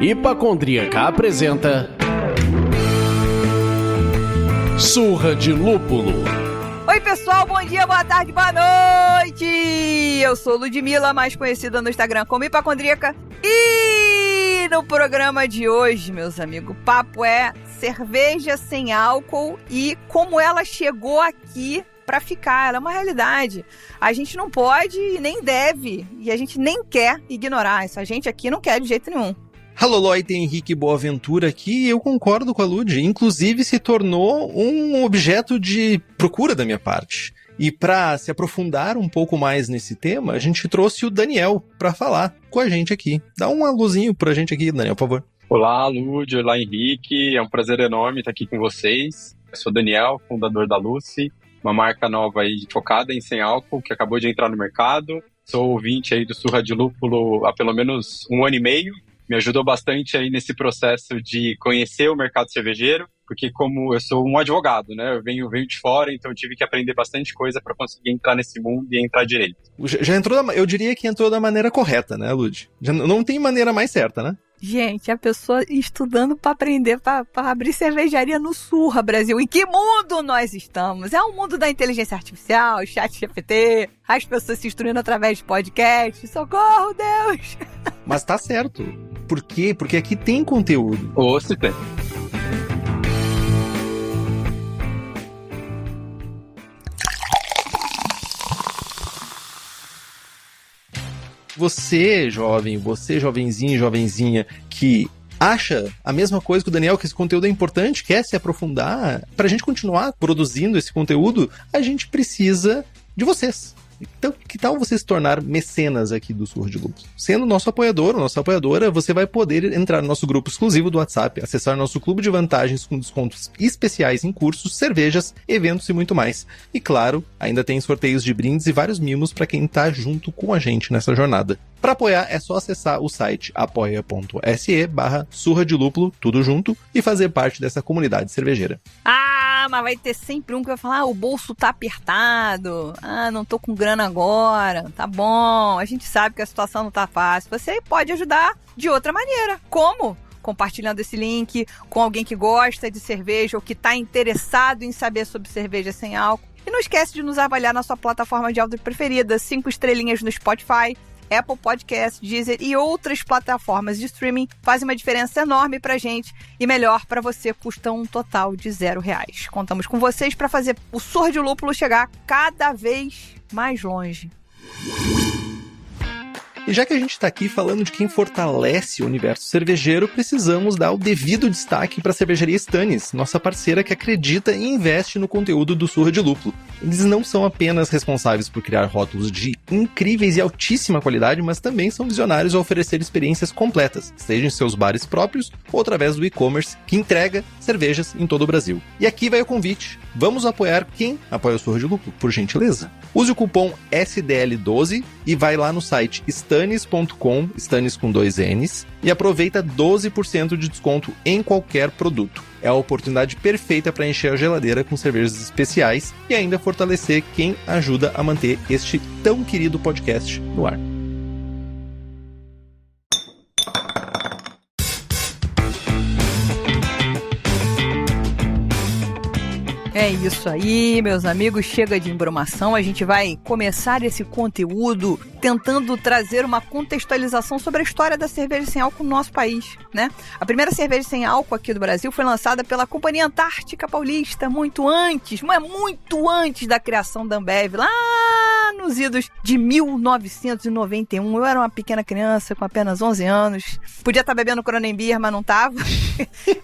Hipacondríaca apresenta Surra de Lúpulo. Oi pessoal, bom dia, boa tarde, boa noite! Eu sou Ludmilla, mais conhecida no Instagram como Hipacondríaca. E no programa de hoje, meus amigos, o papo é cerveja sem álcool e como ela chegou aqui pra ficar. Ela é uma realidade. A gente não pode e nem deve, e a gente nem quer ignorar isso. A gente aqui não quer de jeito nenhum. Alô, Loi, tem Henrique Boaventura aqui e eu concordo com a Lud. Inclusive se tornou um objeto de procura da minha parte. E para se aprofundar um pouco mais nesse tema, a gente trouxe o Daniel para falar com a gente aqui. Dá um alôzinho pra gente aqui, Daniel, por favor. Olá, Lud, olá, Henrique. É um prazer enorme estar aqui com vocês. Eu sou o Daniel, fundador da Lucy, uma marca nova aí focada em sem álcool, que acabou de entrar no mercado. Sou ouvinte aí do Surra de Lúpulo há pelo menos 1 ano e meio. Me ajudou bastante aí nesse processo de conhecer o mercado cervejeiro, porque como eu sou um advogado, né? Eu venho de fora, então eu tive que aprender bastante coisa para conseguir entrar nesse mundo e entrar direito. Já entrou, eu diria que entrou da maneira correta, né, Lud? Já não tem maneira mais certa, né? Gente, a pessoa estudando para aprender para abrir cervejaria no Surra, Brasil. Em que mundo nós estamos? É o mundo da inteligência artificial, chat GPT, as pessoas se instruindo através de podcast. Socorro, Deus! Mas tá certo. Por quê? Porque aqui tem conteúdo. Ou se tem. Você, jovem, você, jovenzinho, jovenzinha, que acha a mesma coisa que o Daniel, que esse conteúdo é importante, quer se aprofundar, pra gente continuar produzindo esse conteúdo, a gente precisa de vocês. Então, que tal você se tornar mecenas aqui do Surra de Lúpulo? Sendo nosso apoiador ou nossa apoiadora, você vai poder entrar no nosso grupo exclusivo do WhatsApp, acessar nosso clube de vantagens com descontos especiais em cursos, cervejas, eventos e muito mais. E claro, ainda tem sorteios de brindes e vários mimos para quem tá junto com a gente nessa jornada. Para apoiar é só acessar o site apoia.se/surra de lúpulo, tudo junto, e fazer parte dessa comunidade cervejeira. Mas vai ter sempre um que vai falar, o bolso tá apertado, não tô com grana agora, tá bom, a gente sabe que a situação não tá fácil. Você pode ajudar de outra maneira. Como? Compartilhando esse link com alguém que gosta de cerveja ou que tá interessado em saber sobre cerveja sem álcool. E não esquece de nos avaliar na sua plataforma de áudio preferida, 5 estrelinhas no Spotify, Apple Podcast, Deezer e outras plataformas de streaming fazem uma diferença enorme pra gente e melhor pra você, custa um total de R$0. Contamos com vocês para fazer o Surra de Lúpulo chegar cada vez mais longe. E já que a gente está aqui falando de quem fortalece o universo cervejeiro, precisamos dar o devido destaque para a cervejaria Stannis, nossa parceira que acredita e investe no conteúdo do Surra de Lúpulo. Eles não são apenas responsáveis por criar rótulos de incríveis e altíssima qualidade, mas também são visionários ao oferecer experiências completas, seja em seus bares próprios ou através do e-commerce, que entrega cervejas em todo o Brasil. E aqui vai o convite. Vamos apoiar quem apoia o Surra de Lúpulo, por gentileza. Use o cupom SDL12 e vai lá no site Stannis.com, Stannis com 2 N's, e aproveita 12% de desconto em qualquer produto. É a oportunidade perfeita para encher a geladeira com cervejas especiais e ainda fortalecer quem ajuda a manter este tão querido podcast no ar. É isso aí, meus amigos, chega de embromação, a gente vai começar esse conteúdo tentando trazer uma contextualização sobre a história da cerveja sem álcool no nosso país, né? A primeira cerveja sem álcool aqui do Brasil foi lançada pela Companhia Antártica Paulista, muito antes da criação da Ambev, lá nos idos de 1991. Eu era uma pequena criança com apenas 11 anos, podia estar bebendo Kronenbier, mas não estava,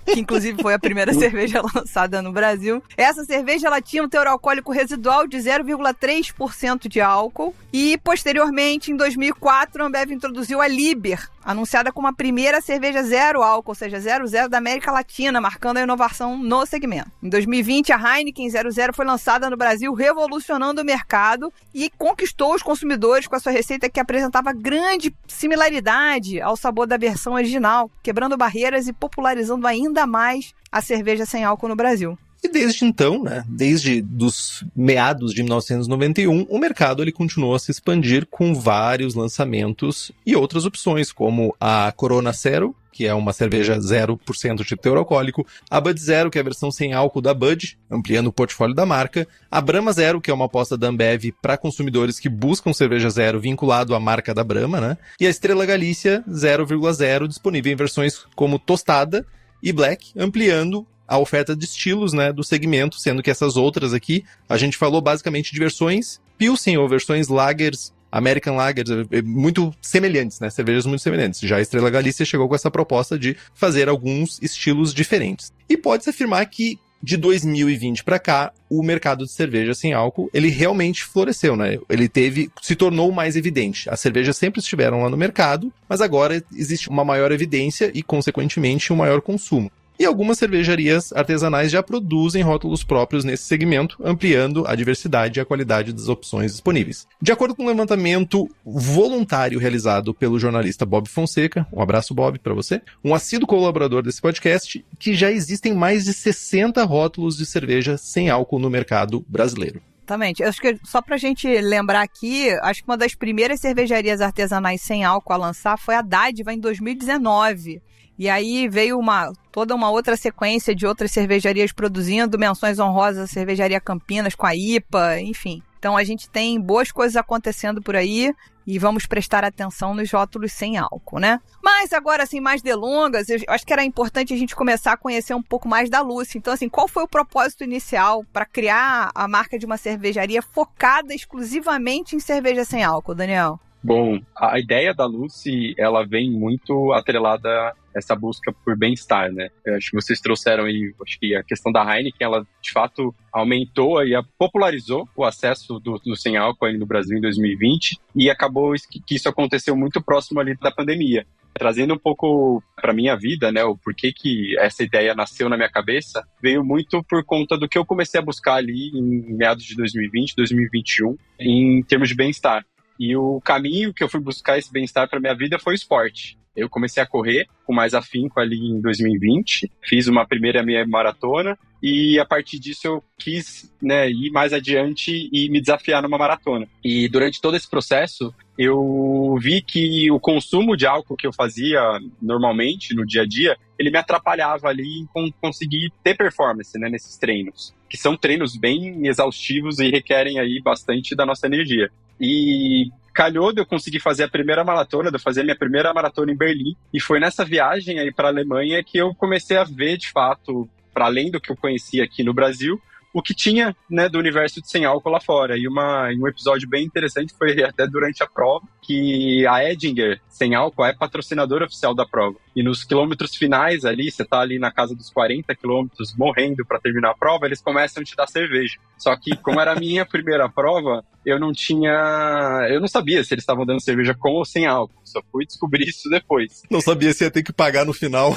que inclusive foi a primeira cerveja lançada no Brasil. Essa cerveja ela tinha um teor alcoólico residual de 0,3% de álcool e, posteriormente, em 2004, a Ambev introduziu a Liber, anunciada como a primeira cerveja zero álcool, ou seja, 0,0 da América Latina, marcando a inovação no segmento. Em 2020, a Heineken 0,0 foi lançada no Brasil, revolucionando o mercado e conquistou os consumidores com a sua receita que apresentava grande similaridade ao sabor da versão original, quebrando barreiras e popularizando ainda mais a cerveja sem álcool no Brasil. E desde então, né, desde dos meados de 1991, o mercado ele continuou a se expandir com vários lançamentos e outras opções, como a Corona Zero, que é uma cerveja 0% de teor alcoólico, a Bud Zero, que é a versão sem álcool da Bud, ampliando o portfólio da marca, a Brahma Zero, que é uma aposta da Ambev para consumidores que buscam cerveja zero vinculado à marca da Brahma, né? E a Estrela Galícia 0,0, disponível em versões como tostada e black, ampliando a oferta de estilos, né, do segmento, sendo que essas outras aqui, a gente falou basicamente de versões Pilsen ou versões Lagers, American Lagers, muito semelhantes, né, cervejas muito semelhantes. Já a Estrela Galícia chegou com essa proposta de fazer alguns estilos diferentes. E pode-se afirmar que de 2020 para cá, o mercado de cerveja sem álcool, ele realmente floresceu, né? Ele se tornou mais evidente. As cervejas sempre estiveram lá no mercado, mas agora existe uma maior evidência e, consequentemente, um maior consumo. E algumas cervejarias artesanais já produzem rótulos próprios nesse segmento, ampliando a diversidade e a qualidade das opções disponíveis. De acordo com um levantamento voluntário realizado pelo jornalista Bob Fonseca, um abraço, Bob, para você, um assíduo colaborador desse podcast, que já existem mais de 60 rótulos de cerveja sem álcool no mercado brasileiro. Exatamente. Acho que só pra gente lembrar aqui, acho que uma das primeiras cervejarias artesanais sem álcool a lançar foi a Dádiva em 2019. E aí veio toda uma outra sequência de outras cervejarias produzindo, menções honrosas à Cervejaria Campinas com a IPA, enfim. Então a gente tem boas coisas acontecendo por aí e vamos prestar atenção nos rótulos sem álcool, né? Mas agora, assim, mais delongas, eu acho que era importante a gente começar a conhecer um pouco mais da Lucy. Então, assim, qual foi o propósito inicial para criar a marca de uma cervejaria focada exclusivamente em cerveja sem álcool, Daniel? Bom, a ideia da Lucy, ela vem muito atrelada a essa busca por bem-estar, né? Eu acho que vocês trouxeram aí, acho que a questão da Heineken, ela de fato aumentou e popularizou o acesso do sem álcool aí no Brasil em 2020 e acabou que isso aconteceu muito próximo ali da pandemia. Trazendo um pouco para minha vida, né, o porquê que essa ideia nasceu na minha cabeça, veio muito por conta do que eu comecei a buscar ali em meados de 2020, 2021, em termos de bem-estar. E o caminho que eu fui buscar esse bem-estar para minha vida foi o esporte. Eu comecei a correr com mais afinco ali em 2020, fiz uma primeira meia maratona e a partir disso eu quis, né, ir mais adiante e me desafiar numa maratona. E durante todo esse processo eu vi que o consumo de álcool que eu fazia normalmente no dia a dia, ele me atrapalhava ali em conseguir ter performance, né, nesses treinos, que são treinos bem exaustivos e requerem aí bastante da nossa energia. E calhou de eu conseguir fazer a primeira maratona, de eu fazer a minha primeira maratona em Berlim. E foi nessa viagem aí para a Alemanha que eu comecei a ver, de fato, para além do que eu conhecia aqui no Brasil, o que tinha, né, do universo de sem álcool lá fora. E um episódio bem interessante foi até durante a prova, que a Edinger sem álcool é patrocinadora oficial da prova. E nos quilômetros finais ali, você tá ali na casa dos 40 quilômetros, morrendo para terminar a prova, eles começam a te dar cerveja. Só que, como era a minha primeira prova, eu não sabia se eles estavam dando cerveja com ou sem álcool. Só fui descobrir isso depois. Não sabia se ia ter que pagar no final.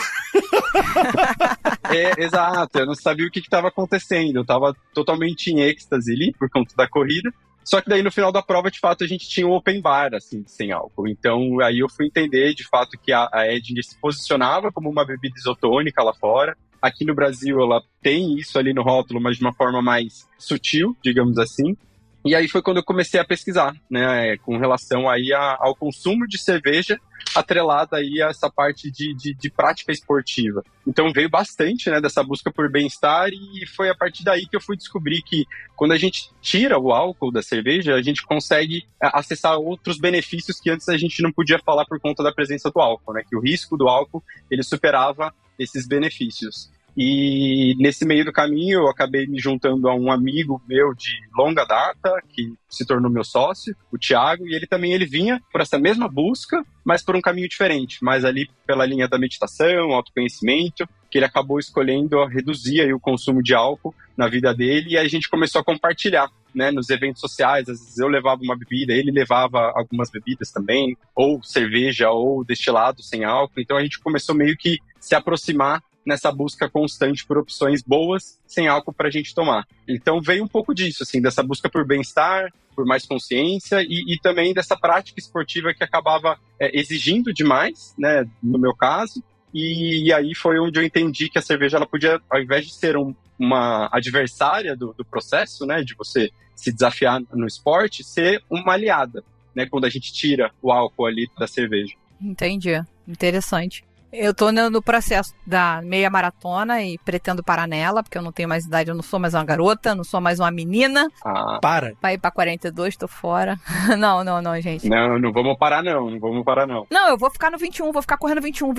Exato, eu não sabia o que estava acontecendo, eu estava totalmente em êxtase ali por conta da corrida, só que daí no final da prova, de fato, a gente tinha um open bar, assim, sem álcool, então aí eu fui entender, de fato, que a Edinger se posicionava como uma bebida isotônica lá fora. Aqui no Brasil ela tem isso ali no rótulo, mas de uma forma mais sutil, digamos assim. E aí foi quando eu comecei a pesquisar, né, com relação aí ao consumo de cerveja atrelada aí a essa parte de prática esportiva. Então veio bastante, né, dessa busca por bem-estar e foi a partir daí que eu fui descobrir que quando a gente tira o álcool da cerveja, a gente consegue acessar outros benefícios que antes a gente não podia falar por conta da presença do álcool, né, que o risco do álcool, ele superava esses benefícios. E nesse meio do caminho eu acabei me juntando a um amigo meu de longa data, que se tornou meu sócio, o Thiago, e ele vinha por essa mesma busca, mas por um caminho diferente, mas ali pela linha da meditação, autoconhecimento, que ele acabou escolhendo reduzir aí o consumo de álcool na vida dele, e aí a gente começou a compartilhar, né, nos eventos sociais. Às vezes eu levava uma bebida, ele levava algumas bebidas também, ou cerveja, ou destilado sem álcool, então a gente começou meio que se aproximar nessa busca constante por opções boas sem álcool para a gente tomar. Então veio um pouco disso, assim, dessa busca por bem-estar, por mais consciência e também dessa prática esportiva que acabava exigindo demais, né, no meu caso. E aí foi onde eu entendi que a cerveja, ela podia, ao invés de ser um uma adversária do processo, né, de você se desafiar no esporte, ser uma aliada, né, quando a gente tira o álcool ali da cerveja. Entendi. Interessante. Eu tô no processo da meia maratona e pretendo parar nela, porque eu não tenho mais idade, eu não sou mais uma garota, não sou mais uma menina. Para. Vai ir pra 42, tô fora. Não, gente. Não vamos parar não. Não, eu vou ficar no 21, vou ficar correndo 21,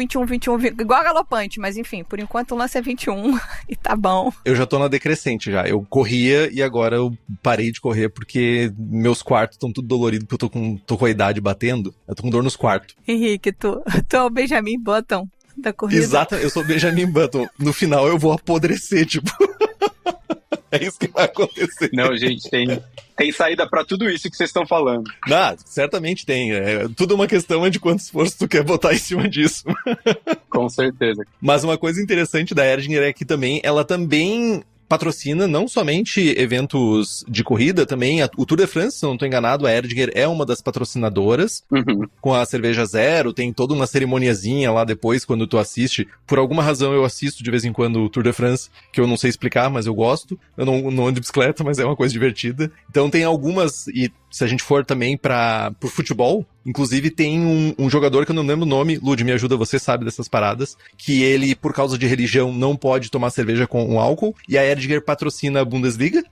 igual a galopante, mas enfim, por enquanto o lance é 21 e tá bom. Eu já tô na decrescente já. Eu corria e agora eu parei de correr porque meus quartos estão tudo doloridos porque eu tô com a idade batendo. Eu tô com dor nos quartos. Henrique, tu é o Benjamin Button da corrida. Exato, eu sou Benjamin Button. No final eu vou apodrecer, tipo. É isso que vai acontecer. Não, gente, tem saída pra tudo isso que vocês estão falando. Certamente tem. É tudo uma questão de quanto esforço tu quer botar em cima disso. Com certeza. Mas uma coisa interessante da Erdinger é que ela também patrocina não somente eventos de corrida, também o Tour de France, se eu não estou enganado, a Erdinger é uma das patrocinadoras, com a cerveja zero, tem toda uma cerimoniazinha lá depois, quando tu assiste. Por alguma razão eu assisto de vez em quando o Tour de France, que eu não sei explicar, mas eu gosto. Eu não ando de bicicleta, mas é uma coisa divertida. Então tem algumas, e se a gente for também pro futebol, inclusive tem um jogador que eu não lembro o nome, Lud, me ajuda, você sabe dessas paradas, que ele, por causa de religião, não pode tomar cerveja com álcool, e a Erdinger patrocina a Bundesliga,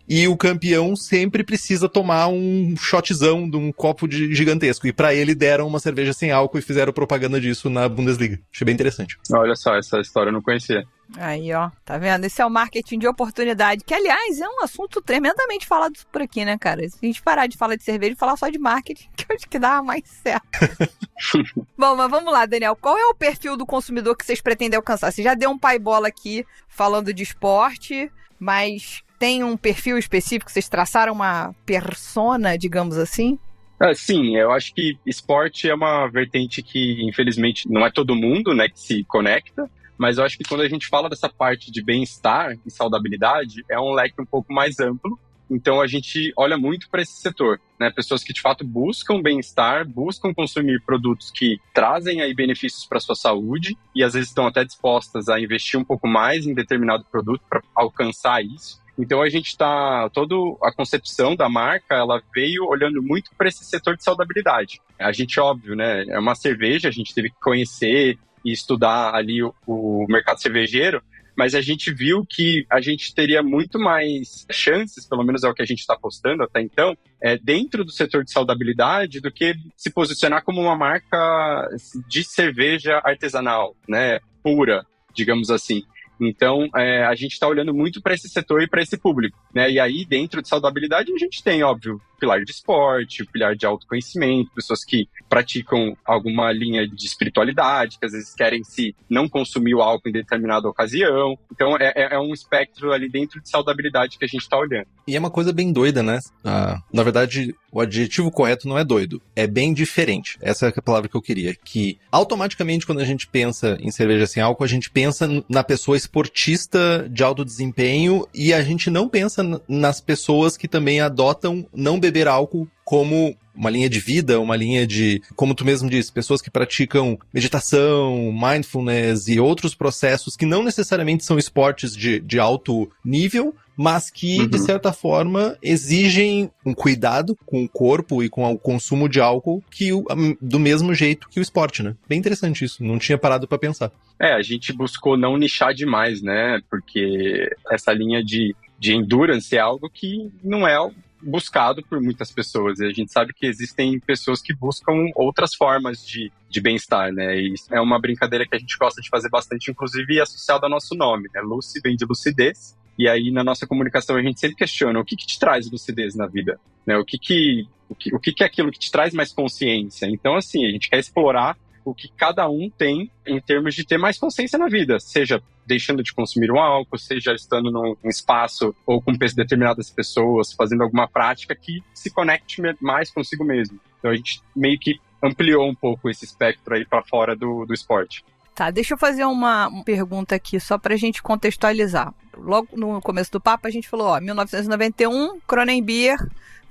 e o campeão sempre precisa tomar um shotzão de um copo gigantesco, e pra ele deram uma cerveja sem álcool e fizeram propaganda disso na Bundesliga. Achei bem interessante. Olha só, essa história eu não conhecia. Aí, ó, tá vendo? Esse é o marketing de oportunidade, que, aliás, é um assunto tremendamente falado por aqui, né, cara? Se a gente parar de falar de cerveja e falar só de marketing, que eu acho que dá mais certo. Bom, mas vamos lá, Daniel. Qual é o perfil do consumidor que vocês pretendem alcançar? Você já deu um pai-bola aqui falando de esporte, mas tem um perfil específico? Vocês traçaram uma persona, digamos assim? Sim, eu acho que esporte é uma vertente que, infelizmente, não é todo mundo, né, que se conecta. Mas eu acho que quando a gente fala dessa parte de bem-estar e saudabilidade, é um leque um pouco mais amplo. Então a gente olha muito para esse setor, né? Pessoas que de fato buscam bem-estar, buscam consumir produtos que trazem aí benefícios para a sua saúde e às vezes estão até dispostas a investir um pouco mais em determinado produto para alcançar isso. Então a gente toda a concepção da marca, ela veio olhando muito para esse setor de saudabilidade. A gente, óbvio, né? É uma cerveja, a gente teve que conhecer e estudar ali o mercado cervejeiro, mas a gente viu que a gente teria muito mais chances, pelo menos é o que a gente está apostando até então, dentro do setor de saudabilidade do que se posicionar como uma marca de cerveja artesanal, né, pura, digamos assim. Então, a gente está olhando muito para esse setor e para esse público, né? E aí, dentro de saudabilidade, a gente tem, óbvio, o pilar de esporte, o pilar de autoconhecimento, pessoas que praticam alguma linha de espiritualidade, que às vezes querem não consumir o álcool em determinada ocasião. Então, é um espectro ali dentro de saudabilidade que a gente está olhando. E é uma coisa bem doida, né? Na verdade, o adjetivo correto não é doido, é bem diferente. Essa é a palavra que eu queria. Que, automaticamente, quando a gente pensa em cerveja sem álcool, a gente pensa na pessoa esportista de alto desempenho e a gente não pensa nas pessoas que também adotam não beber álcool como uma linha de vida, uma linha de, como tu mesmo disse, pessoas que praticam meditação, mindfulness e outros processos que não necessariamente são esportes de alto nível, mas que, de certa forma, exigem um cuidado com o corpo e com o consumo de álcool do mesmo jeito que o esporte, né? Bem interessante isso, não tinha parado pra pensar. A gente buscou não nichar demais, né? Porque essa linha de endurance é algo que não é buscado por muitas pessoas. E a gente sabe que existem pessoas que buscam outras formas de bem-estar, né? E isso é uma brincadeira que a gente gosta de fazer bastante, inclusive associado ao nosso nome, né? Lucy vem de lucidez. E aí, na nossa comunicação, a gente sempre questiona o que te traz lucidez na vida, né? O que é aquilo que te traz mais consciência? Então, assim, a gente quer explorar o que cada um tem em termos de ter mais consciência na vida, seja deixando de consumir um álcool, seja estando num espaço ou com determinadas pessoas, fazendo alguma prática que se conecte mais consigo mesmo. Então, a gente meio que ampliou um pouco esse espectro aí para fora do esporte. Tá, deixa eu fazer uma pergunta aqui, só pra gente contextualizar. Logo no começo do papo, a gente falou, 1991, Kronenbier,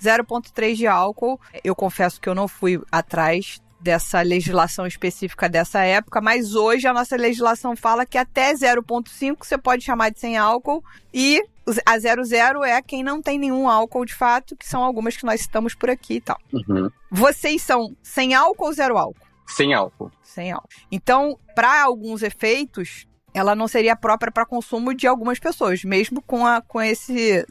0,3 de álcool. Eu confesso que eu não fui atrás dessa legislação específica dessa época, mas hoje a nossa legislação fala que até 0,5 você pode chamar de sem álcool e a 0,0 é quem não tem nenhum álcool de fato, que são algumas que nós citamos por aqui e tal. Uhum. Vocês são sem álcool ou zero álcool? Sem álcool. Sem álcool. Então, para alguns efeitos, ela não seria própria para consumo de algumas pessoas, mesmo com esse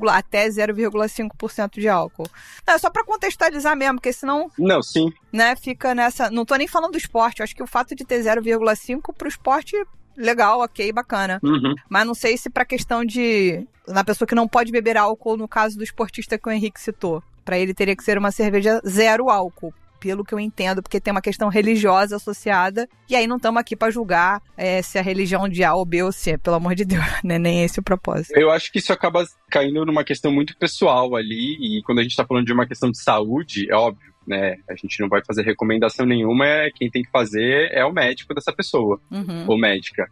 até 0,5% de álcool. Não, é só para contextualizar mesmo, porque senão... Não, sim. Né, fica nessa... Não tô nem falando do esporte, eu acho que o fato de ter 0,5 pro esporte, legal, ok, bacana. Uhum. Mas não sei se pra questão de... Na pessoa que não pode beber álcool, no caso do esportista que o Henrique citou, para ele teria que ser uma cerveja zero álcool. Pelo que eu entendo, porque tem uma questão religiosa associada, e aí não estamos aqui para julgar se a religião de A ou B ou C, pelo amor de Deus, né? Nem esse o propósito. Eu acho que isso acaba caindo numa questão muito pessoal ali, e quando a gente está falando de uma questão de saúde, é óbvio, né? A gente não vai fazer recomendação nenhuma, quem tem que fazer é o médico dessa pessoa, ou médica.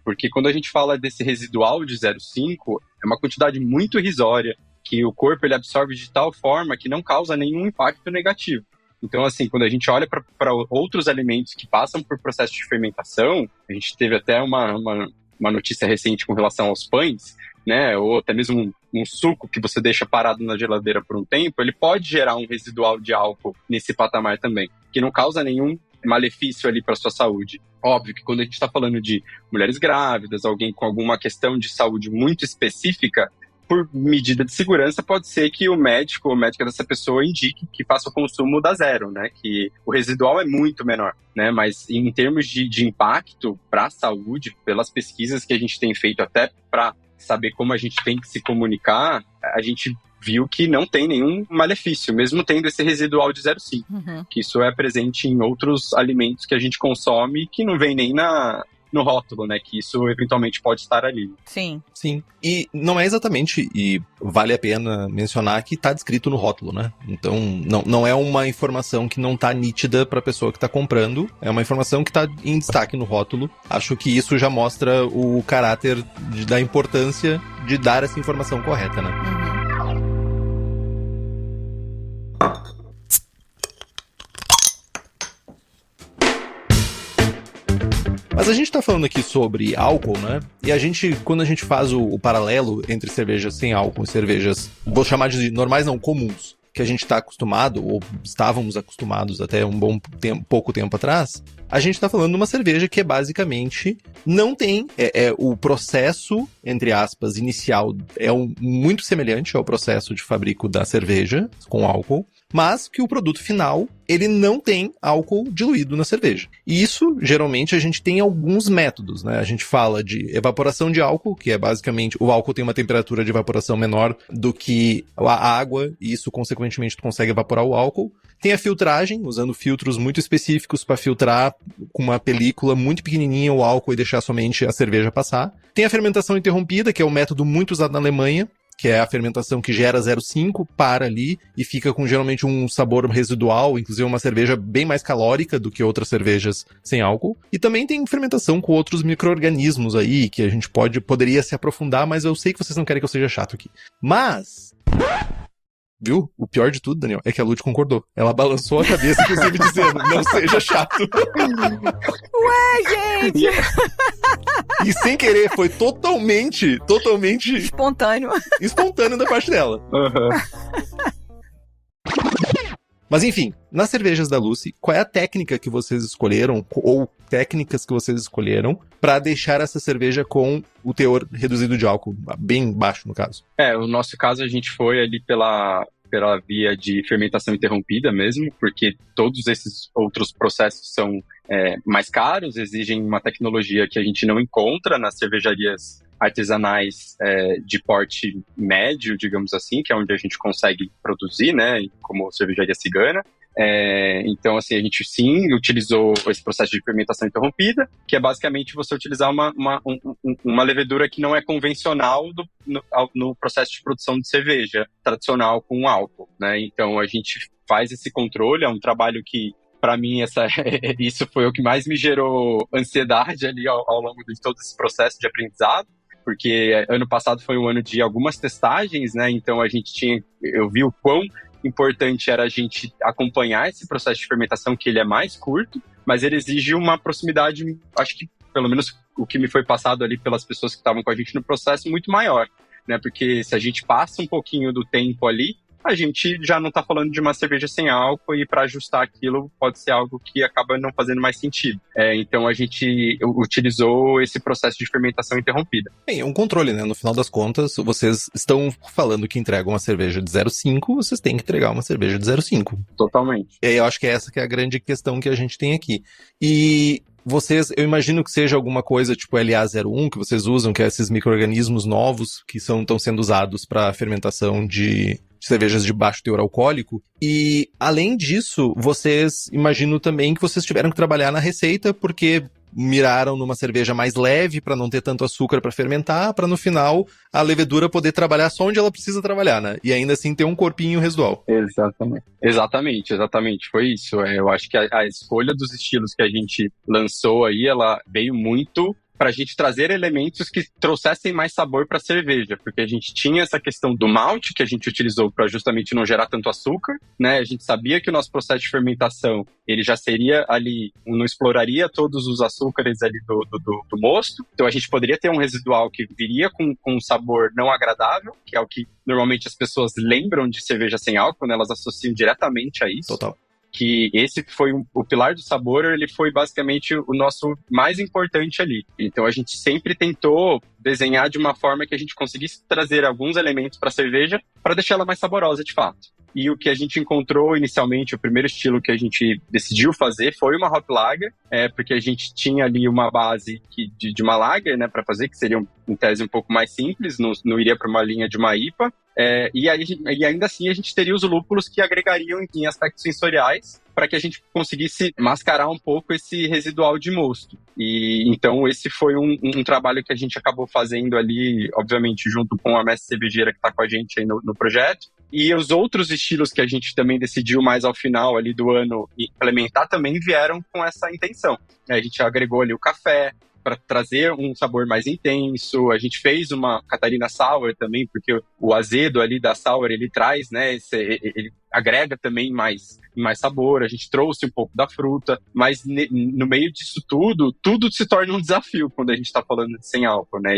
Porque quando a gente fala desse residual de 0,5, é uma quantidade muito irrisória, que o corpo ele absorve de tal forma que não causa nenhum impacto negativo. Então, assim, quando a gente olha para outros alimentos que passam por processo de fermentação, a gente teve até uma notícia recente com relação aos pães, né, ou até mesmo um suco que você deixa parado na geladeira por um tempo, ele pode gerar um residual de álcool nesse patamar também, que não causa nenhum malefício ali para sua saúde. Óbvio que quando a gente está falando de mulheres grávidas, alguém com alguma questão de saúde muito específica, por medida de segurança, pode ser que o médico ou médica dessa pessoa indique que faça o consumo da zero, né? Que o residual é muito menor, né? Mas em termos de impacto para a saúde, pelas pesquisas que a gente tem feito até para saber como a gente tem que se comunicar, a gente viu que não tem nenhum malefício, mesmo tendo esse residual de 0,5. Que isso é presente em outros alimentos que a gente consome que não vem nem no rótulo, né? Que isso eventualmente pode estar ali. Sim. Sim. E não é exatamente, e vale a pena mencionar que tá descrito no rótulo, né? Então, não é uma informação que não tá nítida pra pessoa que tá comprando, é uma informação que tá em destaque no rótulo. Acho que isso já mostra o caráter da importância de dar essa informação correta, né? Mas a gente tá falando aqui sobre álcool, né? E quando a gente faz o paralelo entre cervejas sem álcool e cervejas, vou chamar de normais não, comuns, que a gente tá acostumado, ou estávamos acostumados até pouco tempo atrás, a gente tá falando de uma cerveja que basicamente não tem, o processo, entre aspas, inicial muito semelhante ao processo de fabrico da cerveja com álcool, mas que o produto final, ele não tem álcool diluído na cerveja. E isso, geralmente, a gente tem alguns métodos, né? A gente fala de evaporação de álcool, que é basicamente, o álcool tem uma temperatura de evaporação menor do que a água, e isso, consequentemente, tu consegue evaporar o álcool. Tem a filtragem, usando filtros muito específicos para filtrar com uma película muito pequenininha o álcool e deixar somente a cerveja passar. Tem a fermentação interrompida, que é um método muito usado na Alemanha, que é a fermentação que gera 0,5, para ali e fica com geralmente um sabor residual, inclusive uma cerveja bem mais calórica do que outras cervejas sem álcool. E também tem fermentação com outros micro-organismos aí, que a gente poderia se aprofundar, mas eu sei que vocês não querem que eu seja chato aqui. Mas... Viu? O pior de tudo, Daniel, é que a Lud concordou. Ela balançou a cabeça, inclusive, dizendo, não seja chato. Ué, gente! E sem querer, foi totalmente espontâneo da parte dela. Mas enfim, nas cervejas da Lucy, qual é a técnica que vocês escolheram, ou técnicas que vocês escolheram, para deixar essa cerveja com o teor reduzido de álcool, bem baixo no caso? No nosso caso a gente foi ali pela via de fermentação interrompida mesmo, porque todos esses outros processos são mais caros, exigem uma tecnologia que a gente não encontra nas cervejarias artesanais de porte médio, digamos assim, que é onde a gente consegue produzir, né, como cervejaria cigana. Então, assim, a gente sim utilizou esse processo de fermentação interrompida, que é basicamente você utilizar uma levedura que não é convencional no processo de produção de cerveja tradicional com álcool, né? Então, a gente faz esse controle, é um trabalho que, para mim, isso foi o que mais me gerou ansiedade ali ao longo de todo esse processo de aprendizado, porque ano passado foi um ano de algumas testagens, né? Então eu vi o quão importante era a gente acompanhar esse processo de fermentação, que ele é mais curto, mas ele exige uma proximidade, acho que pelo menos o que me foi passado ali pelas pessoas que estavam com a gente no processo, muito maior, né? Porque se a gente passa um pouquinho do tempo ali, a gente já não está falando de uma cerveja sem álcool, e para ajustar aquilo pode ser algo que acaba não fazendo mais sentido. Então a gente utilizou esse processo de fermentação interrompida. Bem, é um controle, né? No final das contas, vocês estão falando que entregam uma cerveja de 0,5, vocês têm que entregar uma cerveja de 0,5. Totalmente. E aí eu acho que essa que é a grande questão que a gente tem aqui. E vocês, eu imagino que seja alguma coisa tipo LA01 que vocês usam, que é esses micro-organismos novos que estão sendo usados para fermentação de cervejas de baixo teor alcoólico. E, além disso, vocês, imagino também que vocês tiveram que trabalhar na receita, porque miraram numa cerveja mais leve para não ter tanto açúcar para fermentar, para no final a levedura poder trabalhar só onde ela precisa trabalhar, né? E ainda assim ter um corpinho residual. Exatamente. Foi isso. Eu acho que a escolha dos estilos que a gente lançou aí, ela veio muito para a gente trazer elementos que trouxessem mais sabor para a cerveja, porque a gente tinha essa questão do malte que a gente utilizou para justamente não gerar tanto açúcar, né? A gente sabia que o nosso processo de fermentação, ele já seria ali, não exploraria todos os açúcares ali do mosto, então a gente poderia ter um residual que viria com um sabor não agradável, que é o que normalmente as pessoas lembram de cerveja sem álcool, né? Elas associam diretamente a isso. Total. Que esse foi o pilar do sabor, ele foi basicamente o nosso mais importante ali. Então a gente sempre tentou desenhar de uma forma que a gente conseguisse trazer alguns elementos para a cerveja para deixar ela mais saborosa de fato. E o que a gente encontrou inicialmente, o primeiro estilo que a gente decidiu fazer foi uma Hop Lager, porque a gente tinha ali uma base de uma Lager, né, para fazer, que seria em tese um pouco mais simples, não iria para uma linha de uma IPA. E ainda assim a gente teria os lúpulos que agregariam em aspectos sensoriais para que a gente conseguisse mascarar um pouco esse residual de mosto. E então esse foi um trabalho que a gente acabou fazendo ali, obviamente junto com a mestre cervejeira que está com a gente aí no projeto. E os outros estilos que a gente também decidiu mais ao final ali do ano implementar também vieram com essa intenção. A gente agregou ali o café para trazer um sabor mais intenso. A gente fez uma Catarina Sour também, porque o azedo ali da Sour, ele traz, né, ele agrega também mais sabor. A gente trouxe um pouco da fruta, mas no meio disso tudo se torna um desafio quando a gente está falando de sem álcool, né?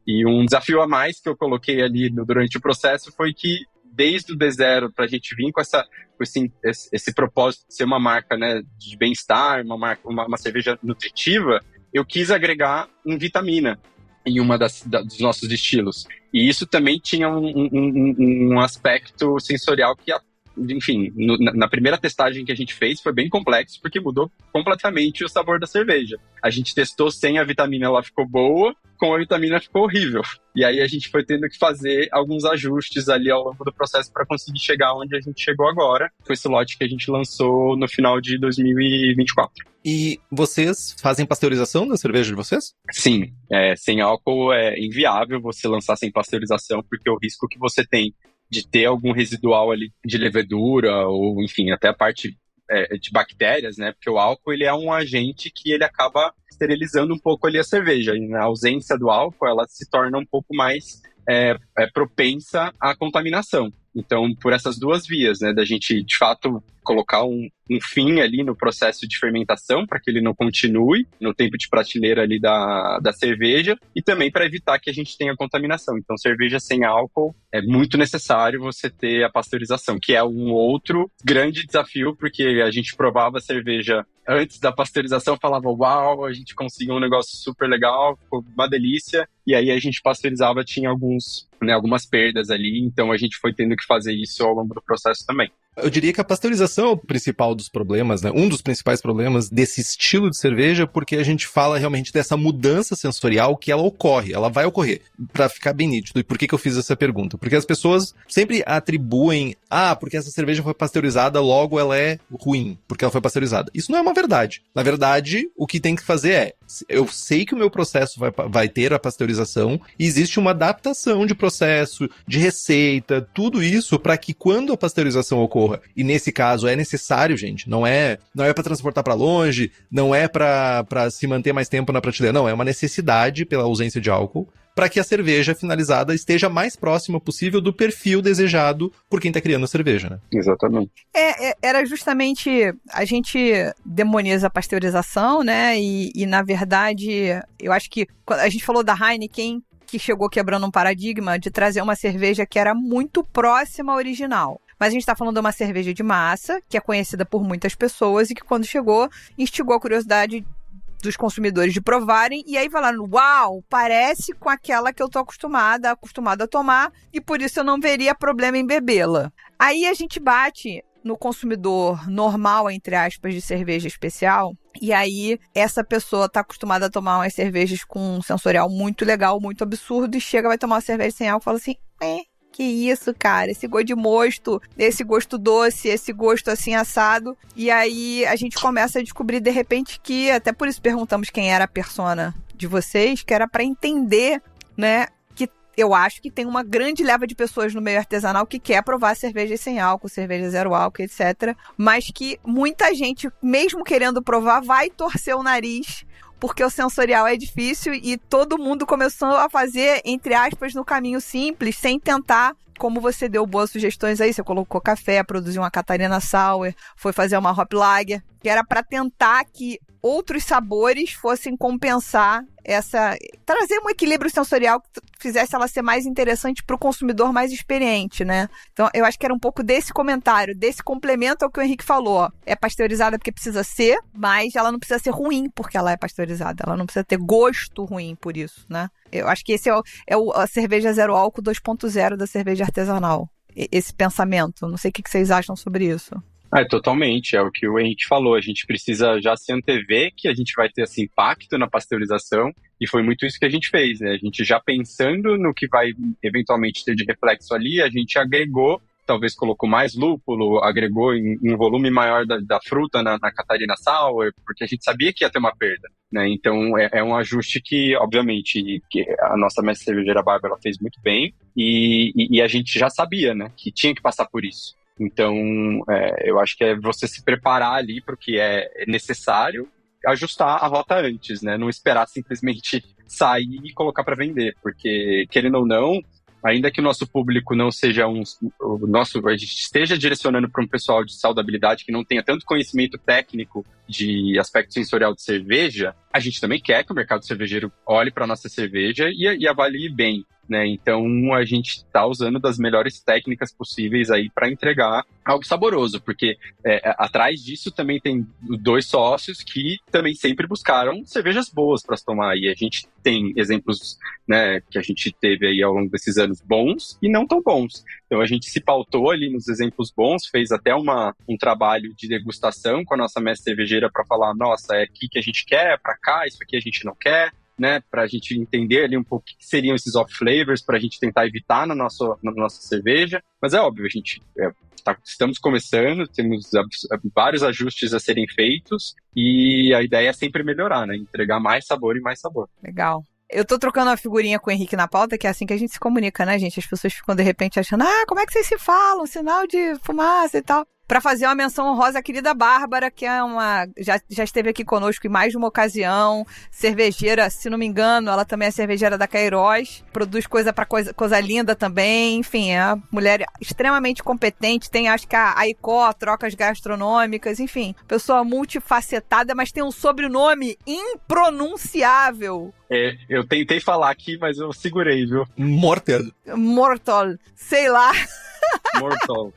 E um desafio a mais que eu coloquei ali durante o processo foi que desde o D0 para a gente vir com esse propósito de ser uma marca, né, de bem-estar, uma cerveja nutritiva, eu quis agregar vitamina em uma dos nossos estilos. E isso também tinha um aspecto sensorial que, enfim, na primeira testagem que a gente fez foi bem complexo, porque mudou completamente o sabor da cerveja. A gente testou sem a vitamina, ela ficou boa, com a vitamina ficou horrível. E aí a gente foi tendo que fazer alguns ajustes ali ao longo do processo para conseguir chegar onde a gente chegou agora, com esse lote que a gente lançou no final de 2024. E vocês fazem pasteurização da cerveja de vocês? Sim, sem álcool é inviável você lançar sem pasteurização, porque o risco que você tem de ter algum residual ali de levedura, ou enfim, até a parte de bactérias, né? Porque o álcool, ele é um agente que ele acaba esterilizando um pouco ali a cerveja, e na ausência do álcool, ela se torna um pouco mais propensa à contaminação. Então, por essas duas vias, né, da gente, de fato, colocar um fim ali no processo de fermentação para que ele não continue no tempo de prateleira ali da cerveja, e também para evitar que a gente tenha contaminação. Então, cerveja sem álcool, é muito necessário você ter a pasteurização, que é um outro grande desafio, porque a gente provava a cerveja antes da pasteurização, falava, uau, a gente conseguiu um negócio super legal, ficou uma delícia, e aí a gente pasteurizava, tinha algumas perdas ali, então a gente foi tendo que fazer isso ao longo do processo também. Eu diria que a pasteurização é o principal dos problemas, né? Um dos principais problemas desse estilo de cerveja, porque a gente fala realmente dessa mudança sensorial que ela ocorre, ela vai ocorrer, pra ficar bem nítido. E por que eu fiz essa pergunta? Porque as pessoas sempre atribuem, porque essa cerveja foi pasteurizada, logo ela é ruim, porque ela foi pasteurizada. Isso não é uma verdade. Na verdade, o que tem que fazer eu sei que o meu processo vai ter a pasteurização, e existe uma adaptação de processo, de receita, tudo isso para que quando a pasteurização ocorra, e nesse caso é necessário, gente, não é para transportar para longe, não é para se manter mais tempo na prateleira, não, é uma necessidade pela ausência de álcool, para que a cerveja finalizada esteja mais próxima possível do perfil desejado por quem está criando a cerveja, né? Exatamente. Era justamente, a gente demoniza a pasteurização, né? E na verdade, eu acho que quando a gente falou da Heineken, que chegou quebrando um paradigma de trazer uma cerveja que era muito próxima à original. Mas a gente está falando de uma cerveja de massa, que é conhecida por muitas pessoas e que quando chegou, instigou a curiosidade dos consumidores de provarem, e aí falaram, uau, parece com aquela que eu tô acostumada a tomar, e por isso eu não veria problema em bebê-la. Aí a gente bate no consumidor normal, entre aspas, de cerveja especial, e aí essa pessoa tá acostumada a tomar umas cervejas com um sensorial muito legal, muito absurdo, e chega, vai tomar uma cerveja sem álcool e fala assim, que isso, cara, esse gosto de mosto, esse gosto doce, esse gosto assim assado. E aí a gente começa a descobrir de repente que, até por isso perguntamos quem era a persona de vocês, que era para entender, né, que eu acho que tem uma grande leva de pessoas no meio artesanal que quer provar cervejas sem álcool, cerveja zero álcool, etc. Mas que muita gente, mesmo querendo provar, vai torcer o nariz porque o sensorial é difícil e todo mundo começou a fazer, entre aspas, no caminho simples, sem tentar, como você deu boas sugestões aí, você colocou café, produziu uma Catarina Sour, foi fazer uma Hop Lager, que era para tentar que outros sabores fossem compensar trazer um equilíbrio sensorial que fizesse ela ser mais interessante para o consumidor mais experiente, né? Então, eu acho que era um pouco desse comentário, desse complemento ao que o Henrique falou. É pasteurizada porque precisa ser, mas ela não precisa ser ruim porque ela é pasteurizada. Ela não precisa ter gosto ruim por isso, né? Eu acho que esse é a cerveja zero álcool 2.0 da cerveja artesanal. Esse pensamento. Não sei o que vocês acham sobre isso. Totalmente, é o que o Henrique falou, a gente precisa já se antever que a gente vai ter esse impacto na pasteurização, e foi muito isso que a gente fez, né? A gente já pensando no que vai eventualmente ter de reflexo ali, a gente agregou, talvez colocou mais lúpulo, agregou em um volume maior da fruta na Catarina Sour, porque a gente sabia que ia ter uma perda, né? Então é um ajuste que, obviamente, que a nossa mestre cervejeira Bárbara fez muito bem, e a gente já sabia, né, que tinha que passar por isso. Então, eu acho que é você se preparar ali para o que é necessário, ajustar a rota antes, né? Não esperar simplesmente sair e colocar para vender, porque, querendo ou não, ainda que o nosso público não seja a gente esteja direcionando para um pessoal de saudabilidade que não tenha tanto conhecimento técnico de aspecto sensorial de cerveja, a gente também quer que o mercado cervejeiro olhe para a nossa cerveja e avalie bem, né? Então a gente está usando das melhores técnicas possíveis aí para entregar algo saboroso, porque atrás disso também tem dois sócios que também sempre buscaram cervejas boas para se tomar, e a gente tem exemplos, né, que a gente teve aí ao longo desses anos bons e não tão bons. Então a gente se pautou ali nos exemplos bons, fez até um trabalho de degustação com a nossa mestre cervejeira para falar, nossa, é aqui que a gente quer, para cá, isso aqui a gente não quer, né, para a gente entender ali um pouco o que seriam esses off-flavors, para a gente tentar evitar na nossa cerveja. Mas é óbvio, a gente estamos começando, temos vários ajustes a serem feitos, e a ideia é sempre melhorar, né, entregar mais sabor e mais sabor. Legal. Eu tô trocando uma figurinha com o Henrique na pauta, que é assim que a gente se comunica, né, gente? As pessoas ficam, de repente, achando, como é que vocês se falam? Sinal de fumaça e tal. Para fazer uma menção honrosa à querida Bárbara, que é já esteve aqui conosco em mais de uma ocasião, cervejeira, se não me engano, ela também é cervejeira da Queiroz, produz coisa linda também, enfim, é uma mulher extremamente competente, tem acho que a ICO, trocas gastronômicas, enfim, pessoa multifacetada, mas tem um sobrenome impronunciável. Eu tentei falar aqui, mas eu segurei, viu? Mortal, sei lá. Mortal,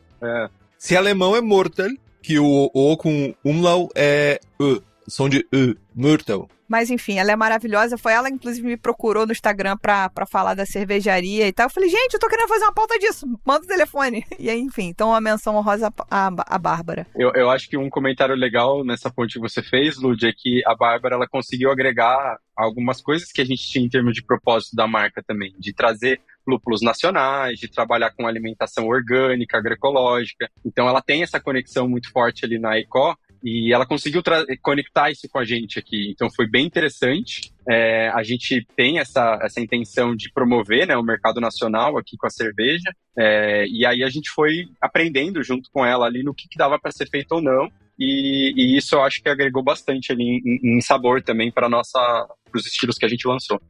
Se alemão é mortal, que o O com umlau é som de mortal. Mas enfim, ela é maravilhosa. Foi ela, inclusive, me procurou no Instagram pra falar da cervejaria e tal. Eu falei, gente, eu tô querendo fazer uma pauta disso. Manda o telefone. E aí, enfim, então uma menção honrosa à Bárbara. Eu acho que um comentário legal nessa ponte que você fez, Lud, é que a Bárbara, ela conseguiu agregar algumas coisas que a gente tinha em termos de propósito da marca também. De trazer lúpulos nacionais, de trabalhar com alimentação orgânica, agroecológica. Então ela tem essa conexão muito forte ali na ECO, e ela conseguiu conectar isso com a gente aqui. Então foi bem interessante. A gente tem essa intenção de promover, né, o mercado nacional aqui com a cerveja. E aí a gente foi aprendendo junto com ela ali no que dava para ser feito ou não. E isso eu acho que agregou bastante ali em sabor também para os estilos que a gente lançou.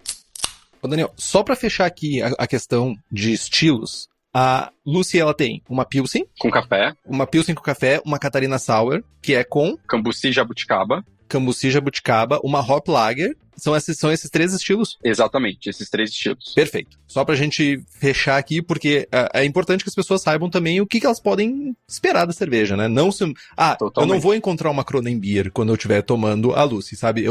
Ô, Daniel, só pra fechar aqui a questão de estilos, a Lucy, ela tem uma Pilsen. Com café. Uma Pilsen com café, uma Catarina Sour, que é com... Cambuci Jabuticaba. Cambuci Jabuticaba, uma Hop Lager. São esses 3 estilos? Exatamente, esses 3 estilos. Perfeito. Só pra gente fechar aqui, porque é importante que as pessoas saibam também o que elas podem esperar da cerveja, né? Não se... eu não vou encontrar uma Kronenbier quando eu estiver tomando a Lucy, sabe?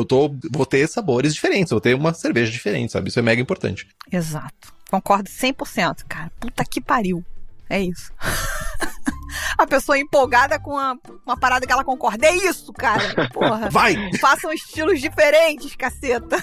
Vou ter sabores diferentes, vou ter uma cerveja diferente, sabe? Isso é mega importante. Exato. Concordo 100%, cara. Puta que pariu. É isso. A pessoa empolgada com uma parada que ela concorda. É isso, cara. Porra. Vai! Façam estilos diferentes, caceta.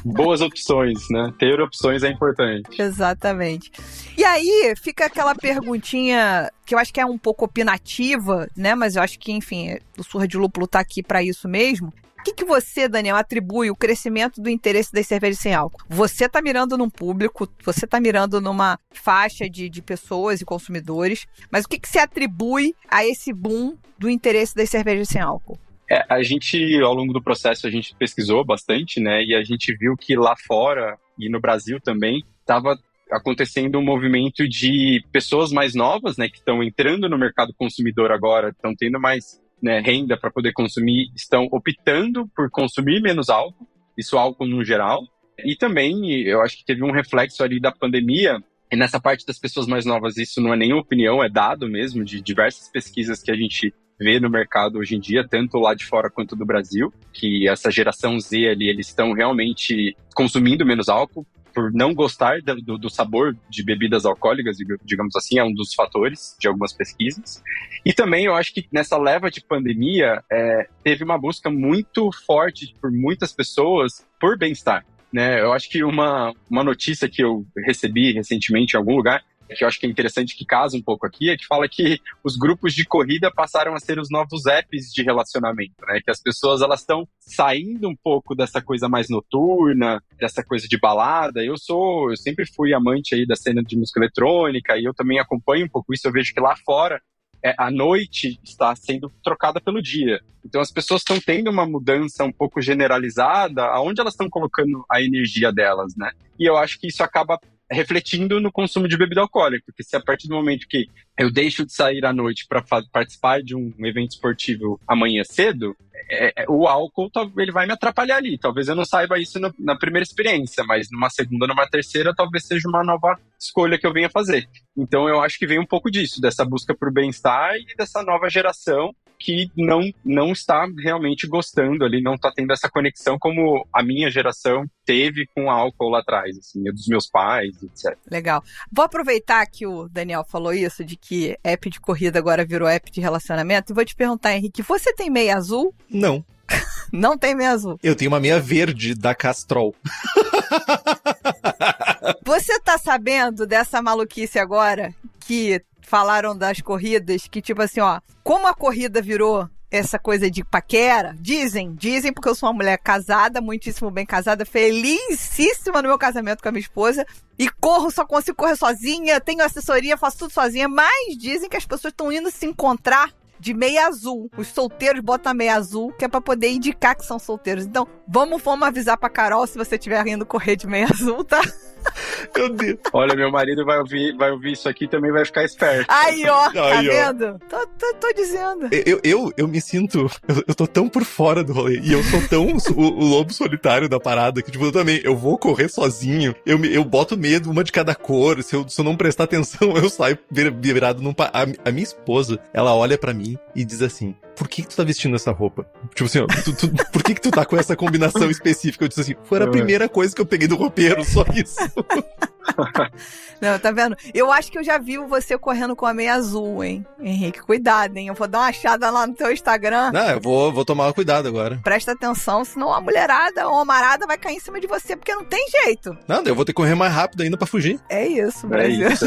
Boas opções, né? Ter opções é importante. Exatamente. E aí, fica aquela perguntinha que eu acho que é um pouco opinativa, né? Mas eu acho que, enfim, o Surra de Lúpulo tá aqui pra isso mesmo. O que você, Daniel, atribui o crescimento do interesse das cervejas sem álcool? Você está mirando num público, você está mirando numa faixa de pessoas e consumidores, mas o que você atribui a esse boom do interesse das cervejas sem álcool? A gente, ao longo do processo, a gente pesquisou bastante, né? E a gente viu que lá fora, e no Brasil também, estava acontecendo um movimento de pessoas mais novas, né? Que estão entrando no mercado consumidor agora, estão tendo mais... né, renda para poder consumir, estão optando por consumir menos álcool, isso álcool no geral, e também eu acho que teve um reflexo ali da pandemia, e nessa parte das pessoas mais novas isso não é nenhuma opinião, é dado mesmo de diversas pesquisas que a gente vê no mercado hoje em dia, tanto lá de fora quanto do Brasil, que essa geração Z ali, eles estão realmente consumindo menos álcool, por não gostar do sabor de bebidas alcoólicas, digamos assim, é um dos fatores de algumas pesquisas. E também eu acho que nessa leva de pandemia, teve uma busca muito forte por muitas pessoas por bem-estar, né? Eu acho que uma notícia que eu recebi recentemente em algum lugar, que eu acho que é interessante, que casa um pouco aqui, é que fala que os grupos de corrida passaram a ser os novos apps de relacionamento, né? Que as pessoas, elas estão saindo um pouco dessa coisa mais noturna, dessa coisa de balada. Eu sempre fui amante aí da cena de música eletrônica, e eu também acompanho um pouco isso. Eu vejo que lá fora, a noite está sendo trocada pelo dia. Então as pessoas estão tendo uma mudança um pouco generalizada, aonde elas estão colocando a energia delas, né? E eu acho que isso acaba refletindo no consumo de bebida alcoólica, porque se a partir do momento que eu deixo de sair à noite para participar de um evento esportivo amanhã cedo, o álcool ele vai me atrapalhar ali. Talvez eu não saiba isso na primeira experiência, mas numa segunda, numa terceira, talvez seja uma nova escolha que eu venha fazer. Então eu acho que vem um pouco disso, dessa busca por bem-estar e dessa nova geração que não está realmente gostando ali, não está tendo essa conexão como a minha geração teve com o álcool lá atrás, assim, dos meus pais, etc. Legal. Vou aproveitar que o Daniel falou isso, de que app de corrida agora virou app de relacionamento, e vou te perguntar, Henrique, você tem meia azul? Não. Não tem meia azul? Eu tenho uma meia verde da Castrol. Você tá sabendo dessa maluquice agora, que falaram das corridas, que tipo assim, ó, como a corrida virou essa coisa de paquera, dizem porque eu sou uma mulher casada, muitíssimo bem casada, felicíssima no meu casamento com a minha esposa, e só consigo correr sozinha, tenho assessoria, faço tudo sozinha, mas dizem que as pessoas estão indo se encontrar de meia azul. Os solteiros botam a meia azul, que é pra poder indicar que são solteiros. Então, vamos avisar pra Carol se você estiver rindo correr de meia azul, tá? Meu Deus. Olha, meu marido vai ouvir isso aqui e também vai ficar esperto. Aí, ó, tá vendo? Tô dizendo. Eu me sinto... Eu tô tão por fora do rolê. E eu sou tão o lobo solitário da parada que, tipo, eu vou correr sozinho. Eu boto medo, uma de cada cor. Se eu não prestar atenção, eu saio virado num... A minha esposa, ela olha pra mim e diz assim: por que tu tá vestindo essa roupa? Tipo assim, ó, por que tu tá com essa combinação específica? Eu disse assim, foi a primeira coisa que eu peguei do roupeiro, só isso. Não, tá vendo? Eu acho que eu já vi você correndo com a meia azul, hein? Henrique, cuidado, hein? Eu vou dar uma achada lá no teu Instagram. Não, eu vou tomar cuidado agora. Presta atenção, senão a mulherada ou a marada vai cair em cima de você, porque não tem jeito. Não, eu vou ter que correr mais rápido ainda pra fugir. É isso, Brasil. É isso.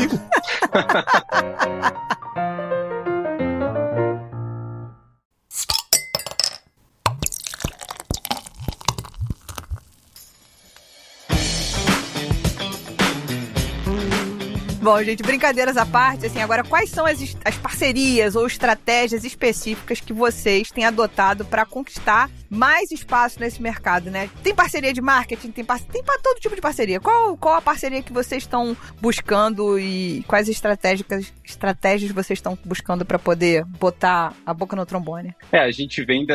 Bom, gente, brincadeiras à parte, assim, agora quais são as parcerias ou estratégias específicas que vocês têm adotado para conquistar mais espaço nesse mercado, né? Tem parceria de marketing, tem todo tipo de parceria. Qual a parceria que vocês estão buscando e quais estratégias vocês estão buscando para poder botar a boca no trombone? A gente vem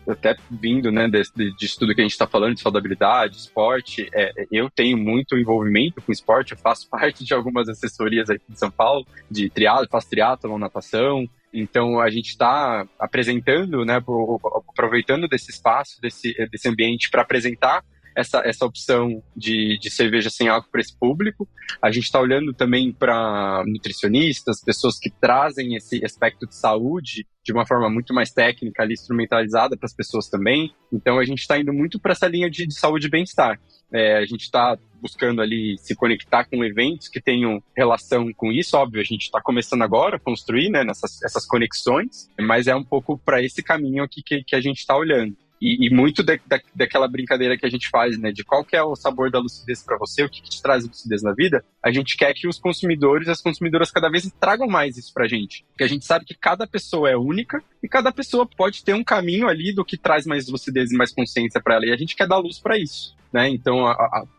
até vindo, né, disso tudo que a gente está falando, de saudabilidade, esporte. Eu tenho muito envolvimento com esporte, eu faço parte de algumas assessorias aqui em São Paulo, de triatlo, faço triatlon, natação. Então, a gente está apresentando, né, aproveitando desse espaço, desse ambiente para apresentar essa opção de cerveja sem álcool para esse público. A gente está olhando também para nutricionistas, pessoas que trazem esse aspecto de saúde de uma forma muito mais técnica, ali, instrumentalizada para as pessoas também. Então, a gente está indo muito para essa linha de saúde e bem-estar. A gente está buscando ali se conectar com eventos que tenham relação com isso. Óbvio, a gente está começando agora a construir, né, essas conexões, mas é um pouco para esse caminho aqui que a gente está olhando. E muito daquela brincadeira que a gente faz, né, de qual que é o sabor da lucidez para você, o que te traz lucidez na vida, a gente quer que os consumidores e as consumidoras cada vez tragam mais isso pra gente. Porque a gente sabe que cada pessoa é única e cada pessoa pode ter um caminho ali do que traz mais lucidez e mais consciência para ela. E a gente quer dar luz para isso, né? Então,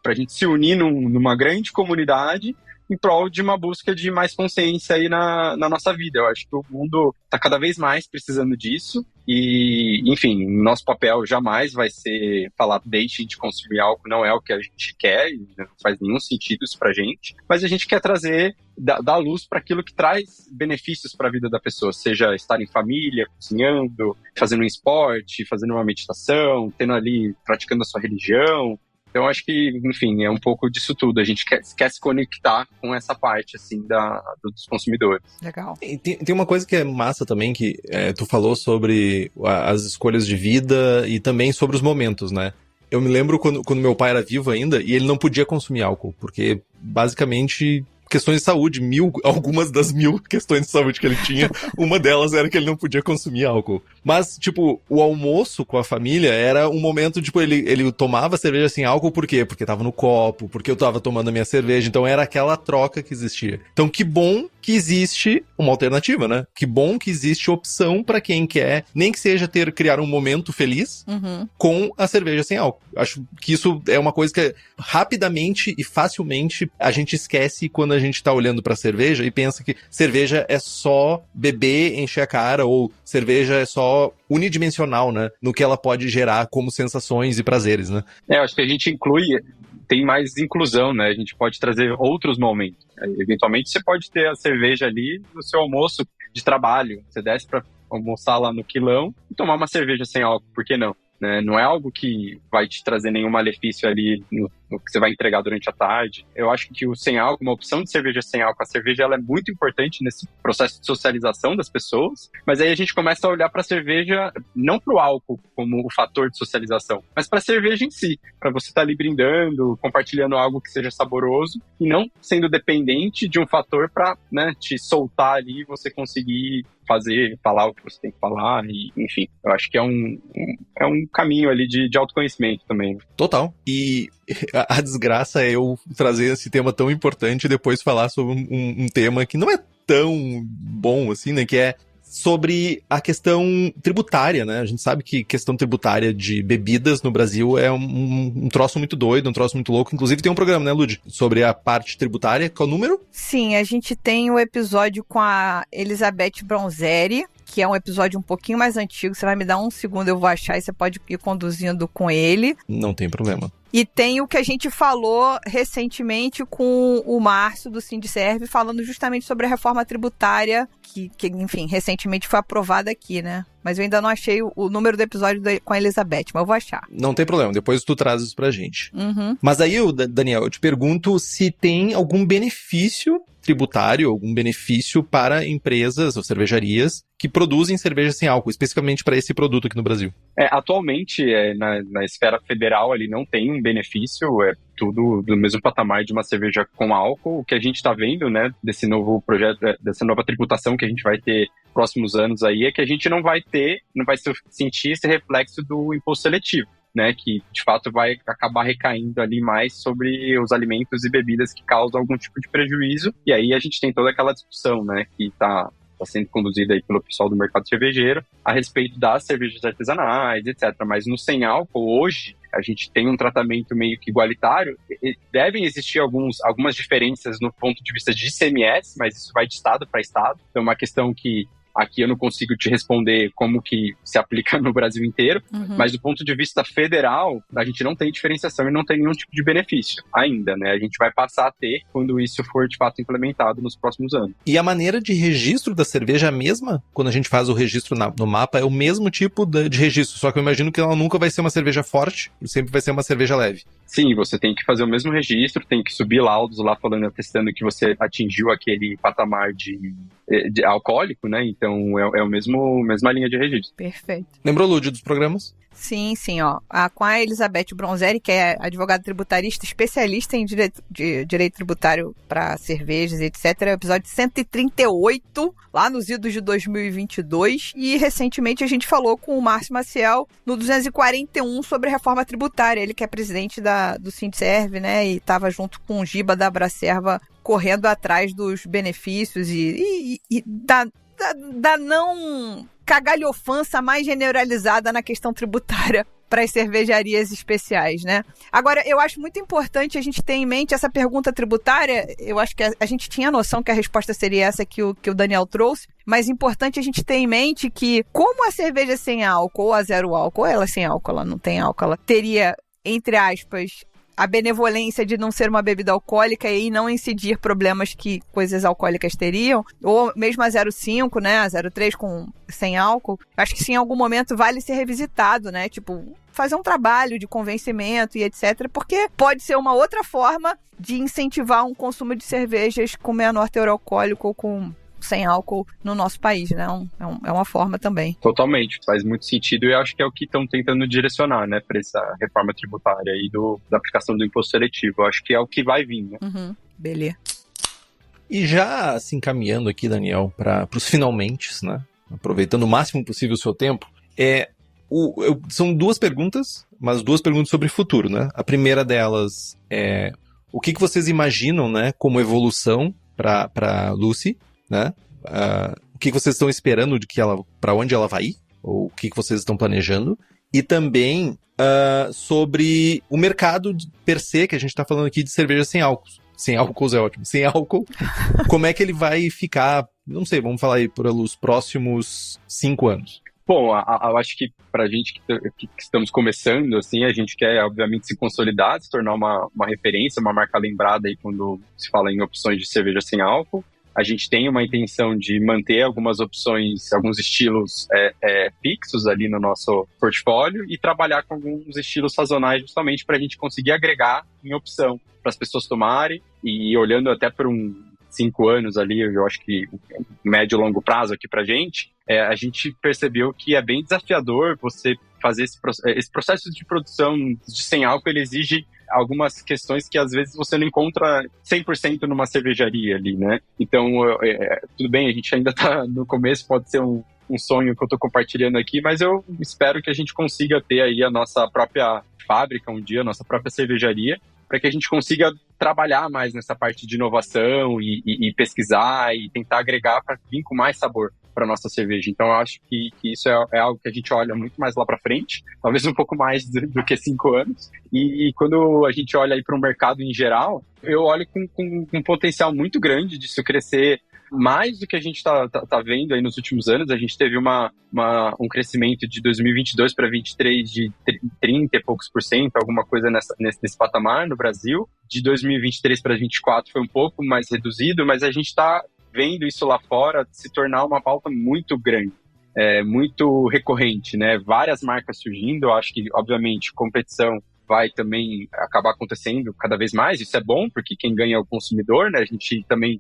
pra gente se unir numa grande comunidade em prol de uma busca de mais consciência aí na nossa vida. Eu acho que o mundo está cada vez mais precisando disso e, enfim, nosso papel jamais vai ser falar deixe de consumir álcool, não é o que a gente quer, não faz nenhum sentido isso pra gente, mas a gente quer trazer, dar luz para aquilo que traz benefícios para a vida da pessoa, seja estar em família, cozinhando, fazendo um esporte, fazendo uma meditação, tendo ali, praticando a sua religião. Então, acho que, enfim, é um pouco disso tudo. A gente quer se conectar com essa parte, assim, dos consumidores. Legal. Tem uma coisa que é massa também, que tu falou sobre as escolhas de vida e também sobre os momentos, né? Eu me lembro quando meu pai era vivo ainda e ele não podia consumir álcool, porque, basicamente, questões de saúde, algumas das 1000 questões de saúde que ele tinha, uma delas era que ele não podia consumir álcool. Mas, tipo, o almoço com a família era um momento, tipo, ele tomava cerveja sem álcool, por quê? Porque tava no copo, porque eu tava tomando a minha cerveja, então era aquela troca que existia. Então, que bom que existe uma alternativa, né? Que bom que existe opção pra quem quer, nem que seja criar um momento feliz com a cerveja sem álcool. Acho que isso é uma coisa que rapidamente e facilmente a gente esquece quando a gente tá olhando pra cerveja e pensa que cerveja é só beber, encher a cara, ou cerveja é só unidimensional, né? No que ela pode gerar como sensações e prazeres, né? Eu acho que a gente tem mais inclusão, né? A gente pode trazer outros momentos. Eventualmente você pode ter a cerveja ali no seu almoço de trabalho. Você desce para almoçar lá no quilão e tomar uma cerveja sem álcool, por que não? Né? Não é algo que vai te trazer nenhum malefício ali no que você vai entregar durante a tarde. Eu acho que o sem álcool, uma opção de cerveja sem álcool, a cerveja ela é muito importante nesse processo de socialização das pessoas, mas aí a gente começa a olhar para a cerveja, não para o álcool como o fator de socialização, mas para a cerveja em si, para você estar ali brindando, compartilhando algo que seja saboroso e não sendo dependente de um fator para, né, te soltar ali e você conseguir falar o que você tem que falar, e, enfim, eu acho que é um caminho ali de autoconhecimento também. Total. E a desgraça é eu trazer esse tema tão importante e depois falar sobre um tema que não é tão bom assim, né, que é sobre a questão tributária, né? A gente sabe que questão tributária de bebidas no Brasil é um troço muito doido, um troço muito louco. Inclusive tem um programa, né, Lud? Sobre a parte tributária. Qual o número? Sim, a gente tem o episódio com a Elizabeth Bronzeri, que é um episódio um pouquinho mais antigo. Você vai me dar um segundo, eu vou achar e você pode ir conduzindo com ele. Não tem problema. E tem o que a gente falou recentemente com o Márcio do Sindicerv, falando justamente sobre a reforma tributária, que enfim, recentemente foi aprovada aqui, né? Mas eu ainda não achei o número do episódio com a Elizabeth, mas eu vou achar. Não tem problema, depois tu traz isso pra gente. Mas aí, Daniel, eu te pergunto se tem algum benefício tributário, algum benefício para empresas ou cervejarias que produzem cerveja sem álcool, especificamente para esse produto aqui no Brasil. Atualmente, na esfera federal, ali não tem um benefício, é tudo do mesmo patamar de uma cerveja com álcool. O que a gente está vendo, né, desse novo projeto, dessa nova tributação que a gente vai ter próximos anos aí, é que a gente não vai sentir esse reflexo do imposto seletivo. né, que de fato vai acabar recaindo ali mais sobre os alimentos e bebidas que causam algum tipo de prejuízo. E aí a gente tem toda aquela discussão, né, que está sendo conduzida aí pelo pessoal do mercado cervejeiro a respeito das cervejas artesanais, etc. Mas no sem álcool, hoje, a gente tem um tratamento meio que igualitário. Devem existir algumas diferenças no ponto de vista de ICMS, mas isso vai de estado para estado. Então, é uma questão que aqui eu não consigo te responder como que se aplica no Brasil inteiro, mas do ponto de vista federal, a gente não tem diferenciação e não tem nenhum tipo de benefício ainda, né? A gente vai passar a ter quando isso for de fato implementado nos próximos anos. E a maneira de registro da cerveja é a mesma? Quando a gente faz o registro no mapa, é o mesmo tipo de registro, só que eu imagino que ela nunca vai ser uma cerveja forte, sempre vai ser uma cerveja leve. Sim, você tem que fazer o mesmo registro, tem que subir laudos lá falando, atestando que você atingiu aquele patamar de alcoólico, né? Então é a mesma linha de registro. Perfeito. Lembrou, Lúdia, dos programas? Sim, ó. Com a Elizabeth Bronzeri, que é advogada tributarista, especialista em direito tributário para cervejas, etc. Episódio 138, lá nos idos de 2022. E recentemente a gente falou com o Márcio Maciel no 241 sobre reforma tributária. Ele que é presidente do Sindserv, né? E estava junto com o Giba da Abracerva correndo atrás dos benefícios e da não cagalhofança mais generalizada na questão tributária para as cervejarias especiais, né? Agora, eu acho muito importante a gente ter em mente essa pergunta tributária. Eu acho que a gente tinha a noção que a resposta seria essa que o Daniel trouxe, mas é importante a gente ter em mente que, como a cerveja sem álcool, ou a zero álcool, ou ela sem álcool, ela não tem álcool, ela teria, entre aspas, a benevolência de não ser uma bebida alcoólica e não incidir problemas que coisas alcoólicas teriam, ou mesmo a 0,5, né, a 0,3 sem álcool, acho que sim, em algum momento vale ser revisitado, né, tipo, fazer um trabalho de convencimento e etc, porque pode ser uma outra forma de incentivar um consumo de cervejas com menor teor alcoólico ou com sem álcool no nosso país, né? É uma forma também. Totalmente, faz muito sentido e acho que é o que estão tentando direcionar, né, para essa reforma tributária aí da aplicação do imposto seletivo. Eu acho que é o que vai vir, né? Beleza. E já se encaminhando aqui, Daniel, para os finalmente, né? Aproveitando o máximo possível o seu tempo, são duas perguntas, mas duas perguntas sobre o futuro, né? A primeira delas é o que vocês imaginam, né, como evolução para Lucy, né? O que vocês estão esperando para onde ela vai ir? Ou o que vocês estão planejando? E também sobre o mercado per se, que a gente está falando aqui de cerveja sem álcool. Sem álcool é ótimo. Sem álcool, como é que ele vai ficar, não sei, vamos falar aí pelos próximos 5 anos? Bom, eu acho que pra gente que estamos começando, assim, a gente quer, obviamente, se consolidar, se tornar uma referência, uma marca lembrada aí quando se fala em opções de cerveja sem álcool. A gente tem uma intenção de manter algumas opções, alguns estilos fixos ali no nosso portfólio e trabalhar com alguns estilos sazonais justamente para a gente conseguir agregar em opção para as pessoas tomarem. E olhando até por 5 anos ali, eu acho que médio e longo prazo aqui para a gente percebeu que é bem desafiador você fazer esse processo de produção de sem álcool. Ele exige algumas questões que às vezes você não encontra 100% numa cervejaria ali, né? Então, tudo bem, a gente ainda tá no começo, pode ser um sonho que eu tô compartilhando aqui, mas eu espero que a gente consiga ter aí a nossa própria fábrica um dia, a nossa própria cervejaria, para que a gente consiga trabalhar mais nessa parte de inovação e pesquisar e tentar agregar para vir com mais sabor para nossa cerveja. Então, eu acho que isso é algo que a gente olha muito mais lá para frente, talvez um pouco mais do que 5 anos. E quando a gente olha aí para o mercado em geral, eu olho com um potencial muito grande disso crescer mais do que a gente tá vendo aí nos últimos anos. A gente teve um crescimento de 2022 para 2023 de 30 e poucos %, alguma coisa nesse patamar no Brasil. De 2023 para 2024 foi um pouco mais reduzido, mas a gente está vendo isso lá fora se tornar uma pauta muito grande, muito recorrente, né? Várias marcas surgindo. Eu acho que, obviamente, competição vai também acabar acontecendo cada vez mais. Isso é bom, porque quem ganha é o consumidor, né? A gente também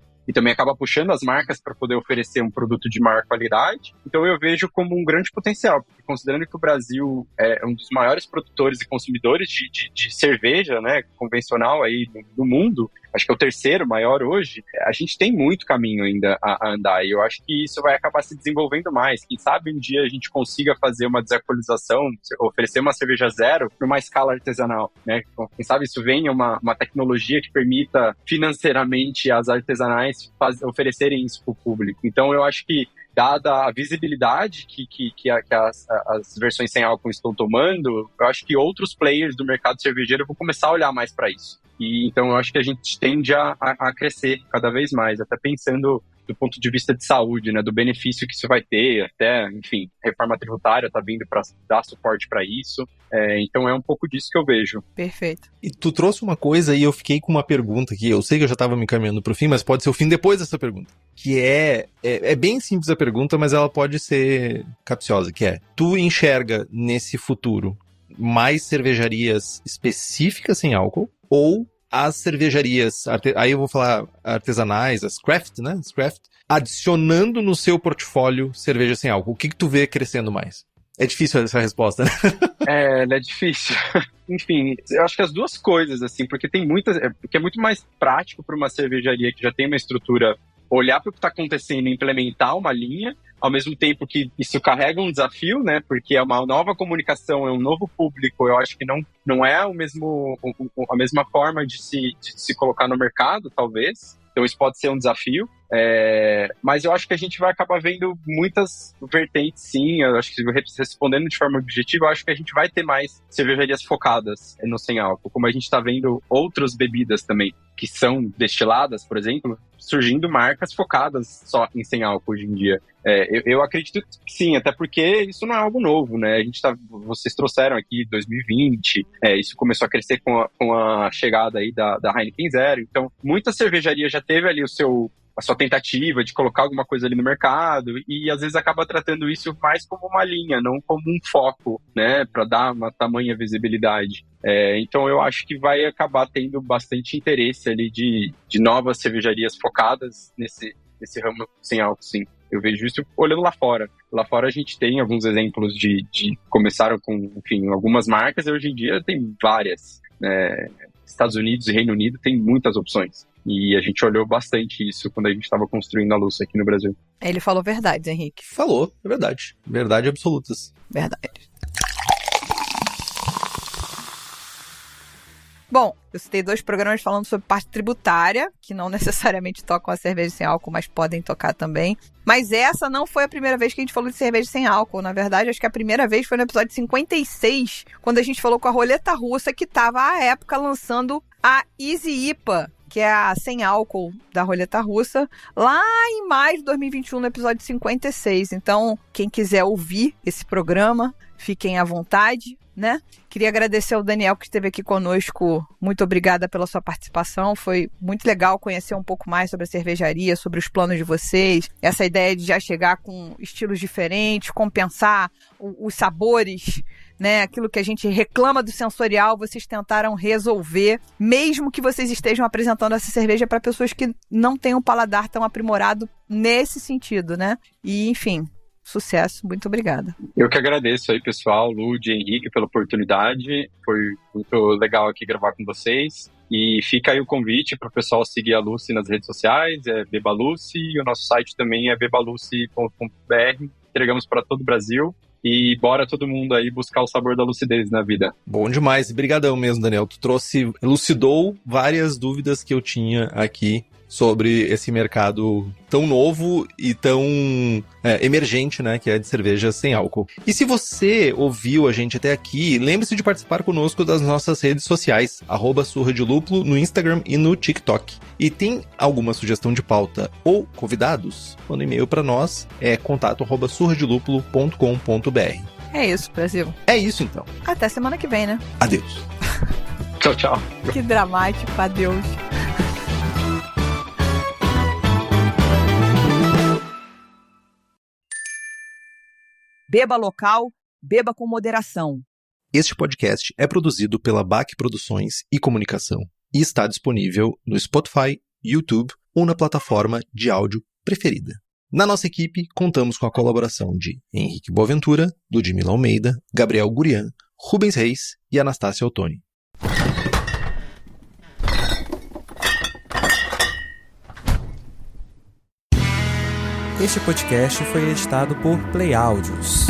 acaba puxando as marcas para poder oferecer um produto de maior qualidade. Então eu vejo como um grande potencial, porque considerando que o Brasil é um dos maiores produtores e consumidores de cerveja, né, convencional aí do mundo, acho que é o terceiro maior hoje, a gente tem muito caminho ainda a andar, e eu acho que isso vai acabar se desenvolvendo mais. Quem sabe um dia a gente consiga fazer uma desalcoolização, oferecer uma cerveja zero numa escala artesanal, né? Quem sabe isso venha uma tecnologia que permita financeiramente as artesanais oferecerem isso para o público. Então eu acho que, dada a visibilidade que as versões sem álcool estão tomando, eu acho que outros players do mercado cervejeiro vão começar a olhar mais para isso. E então eu acho que a gente tende a crescer cada vez mais, até pensando do ponto de vista de saúde, né, do benefício que isso vai ter, até, enfim, a reforma tributária está vindo para dar suporte para isso. Então é um pouco disso que eu vejo. Perfeito. E tu trouxe uma coisa e eu fiquei com uma pergunta aqui. Eu sei que eu já estava me encaminhando para o fim, mas pode ser o fim depois dessa pergunta. Que é bem simples a pergunta, mas ela pode ser capciosa, que é: tu enxerga nesse futuro mais cervejarias específicas sem álcool ou as cervejarias, aí eu vou falar artesanais, as craft, né? As craft, adicionando no seu portfólio cerveja sem álcool? O que tu vê crescendo mais? É difícil essa resposta, né? É difícil. Enfim, eu acho que as duas coisas, assim, porque tem muitas, porque é muito mais prático para uma cervejaria que já tem uma estrutura olhar para o que está acontecendo e implementar uma linha, ao mesmo tempo que isso carrega um desafio, né? Porque é uma nova comunicação, é um novo público. Eu acho que não é a mesma forma de se colocar no mercado, talvez. Então isso pode ser um desafio. Mas eu acho que a gente vai acabar vendo muitas vertentes, sim. Eu acho que, respondendo de forma objetiva, eu acho que a gente vai ter mais cervejarias focadas no sem álcool, como a gente está vendo outras bebidas também, que são destiladas, por exemplo, surgindo marcas focadas só em sem álcool hoje em dia. Eu acredito que sim, até porque isso não é algo novo, né? Vocês trouxeram aqui 2020, isso começou a crescer com a chegada aí da Heineken Zero. Então, muitas cervejarias já teve ali a sua tentativa de colocar alguma coisa ali no mercado e às vezes acaba tratando isso mais como uma linha, não como um foco, né, para dar uma tamanha visibilidade. Então eu acho que vai acabar tendo bastante interesse ali de novas cervejarias focadas nesse ramo sem álcool, sim. Eu vejo isso olhando lá fora. Lá fora a gente tem alguns exemplos de começaram com, enfim, algumas marcas e hoje em dia tem várias, né? Estados Unidos e Reino Unido tem muitas opções. E a gente olhou bastante isso quando a gente estava construindo a Luz aqui no Brasil. Ele falou verdades, Henrique. Falou, é verdade. Verdade absolutas. Verdade. Bom, eu citei 2 programas falando sobre parte tributária, que não necessariamente tocam a cerveja sem álcool, mas podem tocar também. Mas essa não foi a primeira vez que a gente falou de cerveja sem álcool. Na verdade, acho que a primeira vez foi no episódio 56, quando a gente falou com a Roleta Russa, que estava, à época, lançando a Easy IPA, que é a sem álcool da Roleta Russa, lá em maio de 2021, no episódio 56. Então, quem quiser ouvir esse programa, fiquem à vontade, né? Queria agradecer ao Daniel que esteve aqui conosco. Muito obrigada pela sua participação. Foi muito legal conhecer um pouco mais sobre a cervejaria, sobre os planos de vocês. Essa ideia de já chegar com estilos diferentes, compensar os sabores, né? Aquilo que a gente reclama do sensorial, vocês tentaram resolver, mesmo que vocês estejam apresentando essa cerveja para pessoas que não têm um paladar tão aprimorado nesse sentido, né? E, enfim, sucesso, muito obrigada. Eu que agradeço aí, pessoal, Lud e Henrique, pela oportunidade. Foi muito legal aqui gravar com vocês. E fica aí o convite para o pessoal seguir a Lucy nas redes sociais, Beba Lucy, e o nosso site também é bebalucy.com.br. Entregamos para todo o Brasil. E bora todo mundo aí buscar o sabor da lucidez na vida. Bom demais. Brigadão mesmo, Daniel. Tu elucidou várias dúvidas que eu tinha aqui sobre esse mercado tão novo e tão emergente, né, que é de cerveja sem álcool. E se você ouviu a gente até aqui, lembre-se de participar conosco das nossas redes sociais, @surradilúpulo no Instagram e no TikTok. E tem alguma sugestão de pauta ou convidados? Manda um e-mail para nós, contato@surradilúpulo.com.br. É isso, Brasil. É isso, então. Até semana que vem, né? Adeus. Tchau, tchau. Que dramático, adeus. Beba local, beba com moderação. Este podcast é produzido pela BAC Produções e Comunicação e está disponível no Spotify, YouTube ou na plataforma de áudio preferida. Na nossa equipe, contamos com a colaboração de Henrique Boaventura, Ludmila Almeida, Gabriel Gurian, Rubens Reis e Anastácia Ottoni. Este podcast foi editado por Play Áudios.